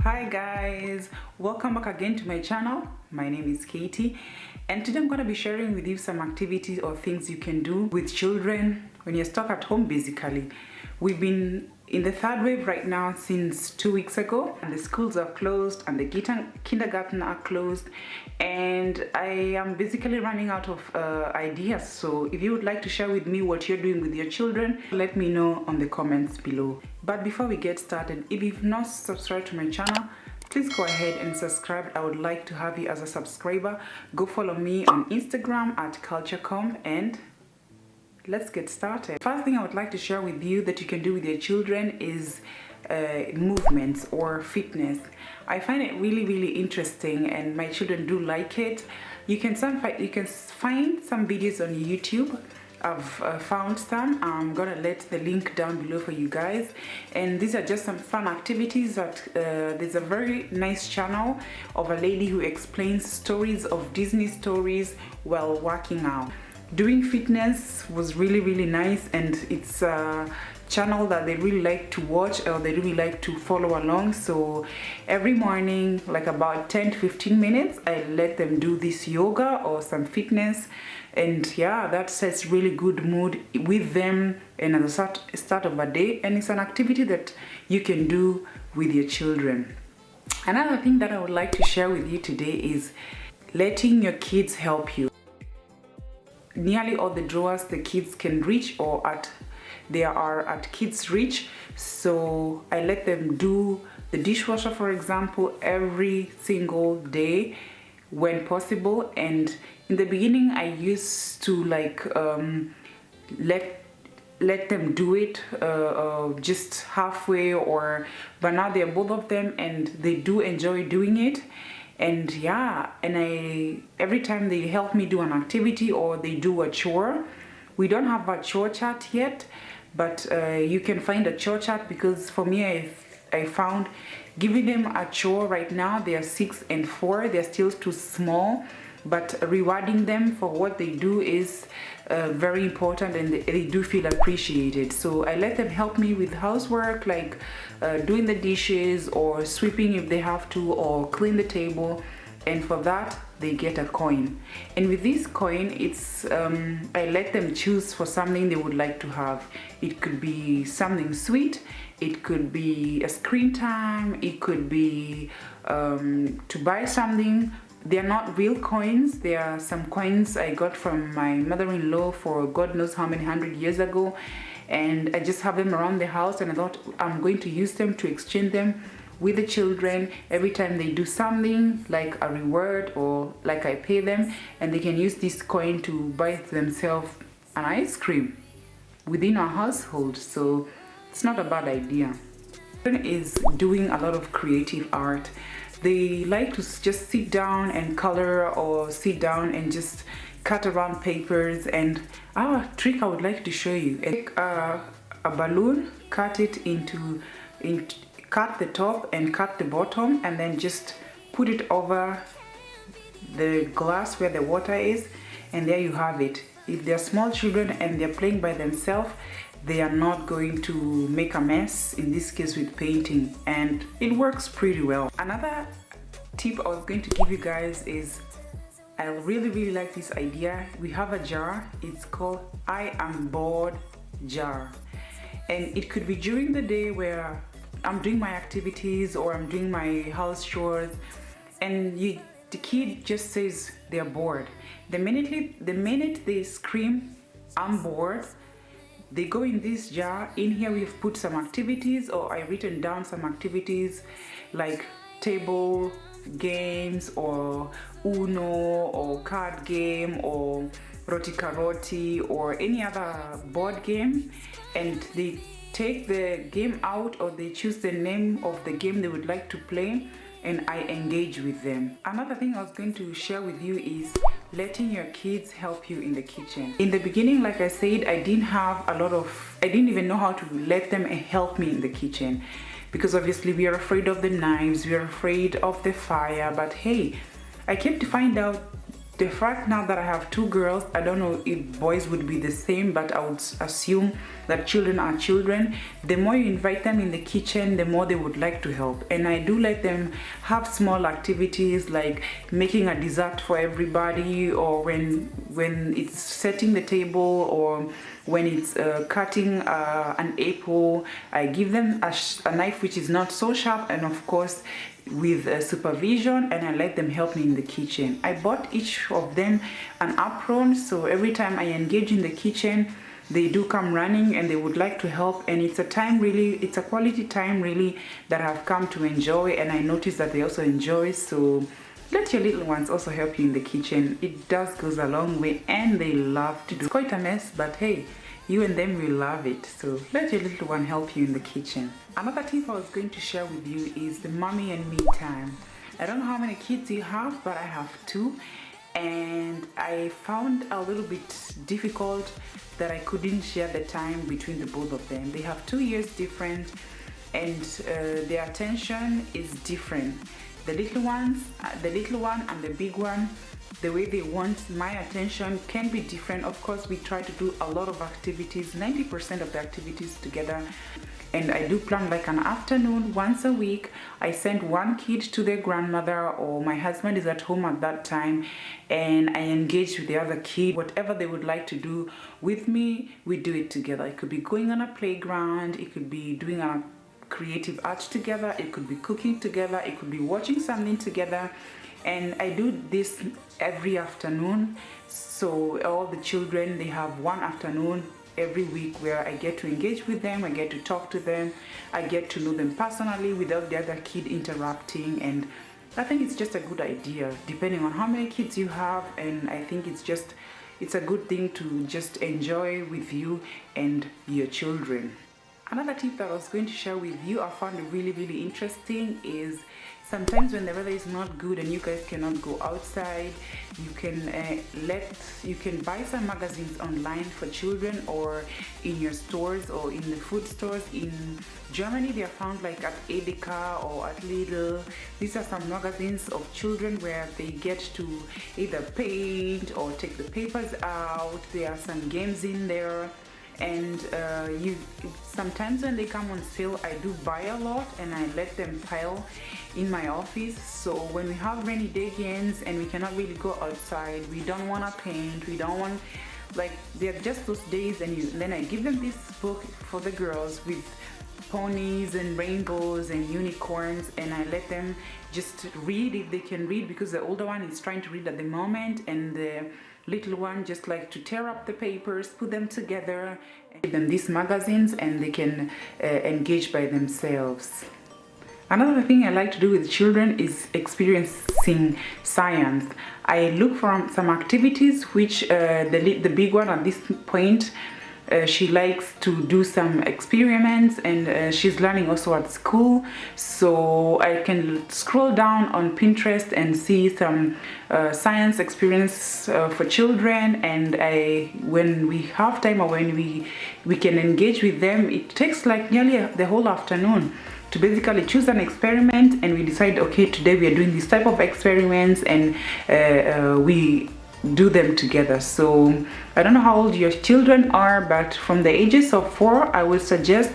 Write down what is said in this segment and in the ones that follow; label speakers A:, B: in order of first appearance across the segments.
A: Hi guys, welcome back again to my channel. My name is Katie and today I'm going to be sharing with you some activities or things you can do with children when you're stuck at home. Basically, we've been in the third wave right now since 2 weeks ago, and the schools are closed and the kindergarten are closed, and I am basically running out of ideas. So if you would like to share with me what you're doing with your children, let me know on the comments below. But before we get started, if you've not subscribed to my channel, please go ahead and subscribe. I would like to have you as a subscriber. Go follow me on Instagram at culturecomb, and let's get started. First thing I would like to share with you that you can do with your children is movements or fitness. I find it really interesting and my children do like it. You can find some videos on YouTube. I've found some. I'm gonna let the link down below for you guys, and these are just some fun activities that there's a very nice channel of a lady who explains stories of Disney stories while working out. Doing fitness was really nice, and it's a channel that they really like to watch, or they really like to follow along. So every morning, like about 10 to 15 minutes, I let them do this yoga or some fitness, and yeah, that sets really good mood with them and at the start of a day, and it's an activity that you can do with your children. Another thing that I would like to share with you today is letting your kids help you. Nearly all the drawers the kids can reach, or they are at kids' reach, so I let them do the dishwasher, for example, every single day when possible. And in the beginning I used to like let them do it just halfway, but now they're both of them and they do enjoy doing it. And yeah, and every time they help me do an activity or they do a chore, we don't have a chore chart yet, but you can find a chore chart, because for me I found giving them a chore right now, they are 6 and 4, they're still too small, but rewarding them for what they do is very important, and they do feel appreciated. So I let them help me with housework, like doing the dishes or sweeping if they have to, or clean the table, and for that they get a coin. And with this coin, it's I let them choose for something they would like to have. It could be something sweet, it could be a screen time, it could be to buy something. They are not real coins. They are some coins I got from my mother-in-law for God knows how many 100 years ago, and I just have them around the house, and I thought I'm going to use them to exchange them with the children every time they do something, like a reward or like I pay them, and they can use this coin to buy themselves an ice cream within our household. So it's not a bad idea. Is doing a lot of creative art. They like to just sit down and color, or sit down and just cut around papers. And a trick I would like to show you: take a balloon, cut it cut the top and cut the bottom, and then just put it over the glass where the water is, and there you have it. If they're small children and they're playing by themselves, they are not going to make a mess, in this case with painting, and it works pretty well. Another tip I was going to give you guys is, I really like this idea. We have a jar, it's called I Am Bored Jar, and it could be during the day where I'm doing my activities or I'm doing my house chores, and the kid just says they're bored. The minute they scream, I'm bored, they go in this jar. In here we've put some activities, or I've written down some activities like table games or Uno or card game or Roti Karoti or any other board game, and they take the game out, or they choose the name of the game they would like to play, and I engage with them. Another thing I was going to share with you is letting your kids help you in the kitchen. In the beginning, like I said, I didn't even know how to let them help me in the kitchen, because obviously we are afraid of the knives, we are afraid of the fire. But hey, I came to find out The fact now that I have 2 girls, I don't know if boys would be the same, but I would assume that children are children. The more you invite them in the kitchen, the more they would like to help. And I do let them have small activities like making a dessert for everybody, or when it's setting the table, or when it's cutting an apple. I give them a knife which is not so sharp, and of course with supervision, and I let them help me in the kitchen. I bought each of them an apron, so every time I engage in the kitchen, they do come running and they would like to help. And it's a time really, it's a quality time really that I've come to enjoy, and I notice that they also enjoy. So let your little ones also help you in the kitchen. It does goes a long way, and they love to do. It's quite a mess, but hey, you and them will love it. So let your little one help you in the kitchen. Another tip I was going to share with you is the mommy and me time. I don't know how many kids you have, but I have 2, and I found a little bit difficult that I couldn't share the time between the both of them. They have 2 years different, and their attention is different. The little one and the big one, the way they want my attention can be different. Of course, we try to do a lot of activities, 90% of the activities together. And I do plan like an afternoon once a week. I send one kid to their grandmother, or my husband is at home at that time, and I engage with the other kid. Whatever they would like to do with me, we do it together. It could be going on a playground, it could be doing a creative art together, it could be cooking together, it could be watching something together. And I do this every afternoon. So all the children, they have one afternoon every week where I get to engage with them, I get to talk to them, I get to know them personally without the other kid interrupting. And I think it's just a good idea depending on how many kids you have, and I think it's a good thing to just enjoy with you and your children. Another tip that I was going to share with you, I found it really interesting, is sometimes when the weather is not good and you guys cannot go outside, you can buy some magazines online for children, or in your stores or in the food stores. In Germany, they are found like at Edeka or at Lidl. These are some magazines of children where they get to either paint or take the papers out. There are some games in there. And sometimes when they come on sale, I do buy a lot and I let them pile in my office. So when we have rainy day games and we cannot really go outside, we don't want to paint, we don't want, like, they're just those days, and then I give them this book for the girls with ponies and rainbows and unicorns, and I let them just read if they can read, because the older one is trying to read at the moment, and the little one just like to tear up the papers, put them together, and give them these magazines, and they can engage by themselves. Another thing I like to do with children is experiencing science. I look for some activities which the big one at this point, she likes to do some experiments, and she's learning also at school. So I can scroll down on Pinterest and see some science experience for children, and when we have time, or when we can engage with them, it takes like nearly the whole afternoon to basically choose an experiment, and we decide, okay, today we are doing this type of experiments, and we do them together. So I don't know how old your children are, but from the ages of 4, I would suggest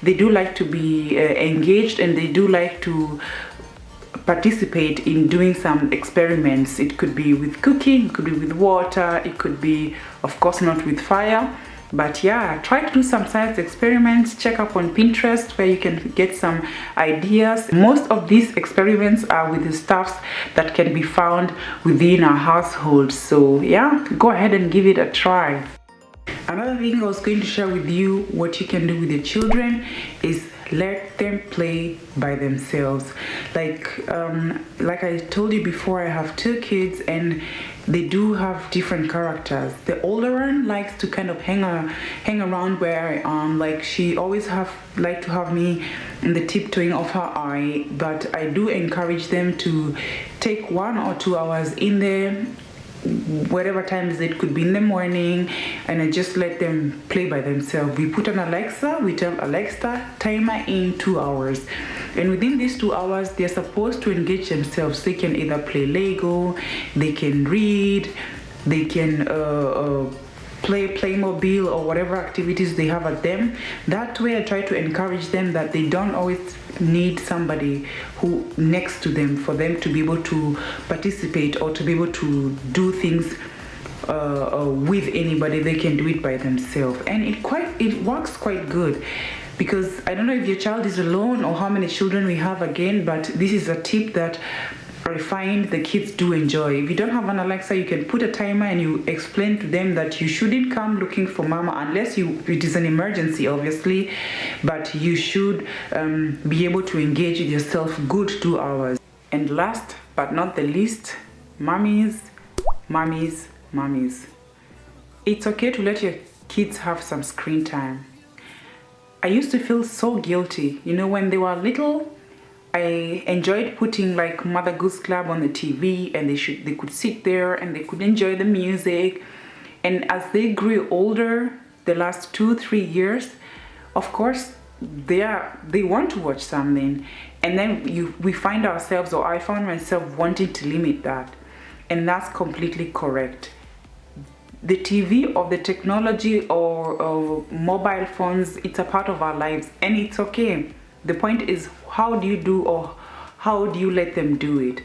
A: they do like to be engaged, and they do like to participate in doing some experiments. It could be with cooking, it could be with water, it could be, of course, not with fire. But yeah, try to do some science experiments. Check up on Pinterest where you can get some ideas. Most of these experiments are with the stuffs that can be found within our household. So yeah, go ahead and give it a try. Another thing I was going to share with you, what you can do with your children, is let them play by themselves. Like I told you before, I have 2 kids, and they do have different characters. The older one likes to kind of hang around where I am. Like, she always like to have me in the tiptoeing of her eye. But I do encourage them to take 1 or 2 hours in there whatever times it could be in the morning, and I just let them play by themselves. We put on Alexa, we tell Alexa timer in 2 hours, and within these 2 hours they're supposed to engage themselves. They can either play Lego, they can read, they can play Playmobil or whatever activities they have at them. That way I try to encourage them that they don't always need somebody who next to them for them to be able to participate or to be able to do things with anybody. They can do it by themselves, and it works quite good, because I don't know if your child is alone or how many children we have again, but this is a tip that I find the kids do enjoy. If you don't have an Alexa, you can put a timer and you explain to them that you shouldn't come looking for mama unless it is an emergency, obviously, but you should be able to engage with yourself good 2 hours. And last but not the least, mummies. It's okay to let your kids have some screen time. I used to feel so guilty, you know, when they were little. I enjoyed putting like Mother Goose Club on the TV, and they could sit there and they could enjoy the music. And as they grew older, the last 2-3 years, of course they want to watch something, and then we find ourselves, or I found myself wanting to limit that, and that's completely correct. The TV or the technology or mobile phones, it's a part of our lives, and it's okay. The point is, how do you do, or how do you let them do it?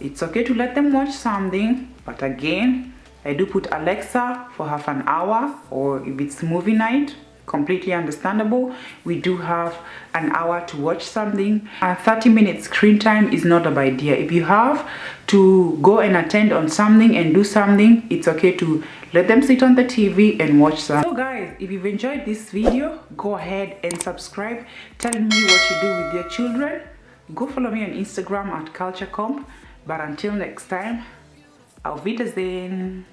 A: It's okay to let them watch something, but again, I do put Alexa for half an hour, or if it's movie night, completely understandable, we do have an hour to watch something. 30-minute screen time is not a bad idea. If you have to go and attend on something and do something, it's okay to let them sit on the TV and watch something. So guys, if you've enjoyed this video, go ahead and subscribe. Tell me what you do with your children. Go follow me on Instagram at culturecomb. But until next time, auf Wiedersehen.